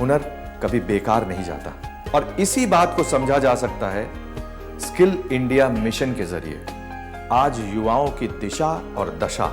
हुनर कभी बेकार नहीं जाता। और इसी बात को समझा जा सकता है स्किल इंडिया मिशन के जरिए। आज युवाओं की दिशा और दशा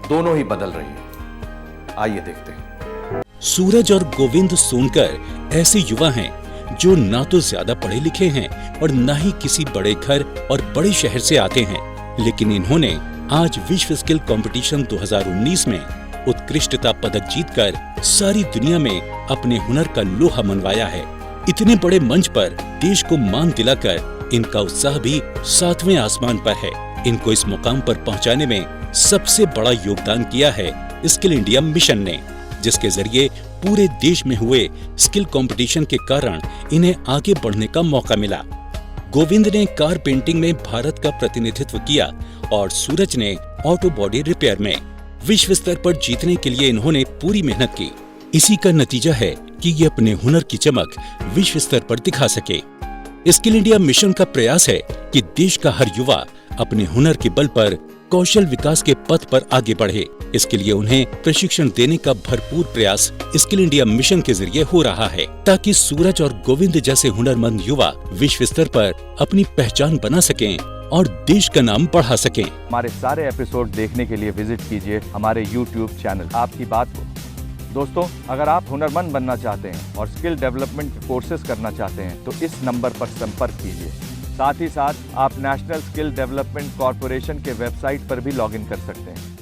दोनों ही बदल रही है। आइए देखते हैं। सूरज और गोविंद सोनकर ऐसे युवा हैं जो ना तो ज्यादा पढ़े लिखे हैं और ना ही किसी बड़े घर और बड़े शहर से आते हैं, लेकिन इन्होंने आज विश्व स्किल कंपटीशन 2019 में उत्कृष्टता पदक जीतकर सारी दुनिया में अपने हुनर का लोहा मनवाया है। इतने बड़े मंच पर देश को मान दिलाकर इनका उत्साह भी 7वें आसमान पर है। इनको इस मुकाम पर पहुंचाने में सबसे बड़ा योगदान किया है स्किल इंडिया मिशन ने, जिसके जरिए पूरे देश में हुए स्किल कंपटीशन के कारण इन्हें आगे बढ़ने का मौका मिला। गोविंद ने कार पेंटिंग में भारत का प्रतिनिधित्व किया और सूरज ने ऑटो बॉडी रिपेयर में। विश्व स्तर पर जीतने के लिए इन्होंने पूरी मेहनत की। इसी का नतीजा है कि ये अपने हुनर की चमक विश्व स्तर पर दिखा सके। स्किल इंडिया मिशन का प्रयास है कि देश का हर युवा अपने हुनर के बल पर कौशल विकास के पथ पर आगे बढ़े। इसके लिए उन्हें प्रशिक्षण देने का भरपूर प्रयास स्किल इंडिया मिशन के जरिए हो रहा है, ताकि सूरज और गोविंद जैसे हुनरमंद युवा विश्व स्तर पर अपनी पहचान बना सकें और देश का नाम बढ़ा सकें। हमारे सारे एपिसोड देखने के लिए विजिट कीजिए हमारे YouTube चैनल आपकी बात को। दोस्तों, अगर आप हुनरमंद बनना चाहते हैं और स्किल डेवलपमेंट कोर्सेज करना चाहते हैं तो इस नंबर पर संपर्क कीजिए। साथ ही साथ आप नेशनल स्किल डेवलपमेंट कॉरपोरेशन के वेबसाइट पर भी लॉगिन कर सकते हैं।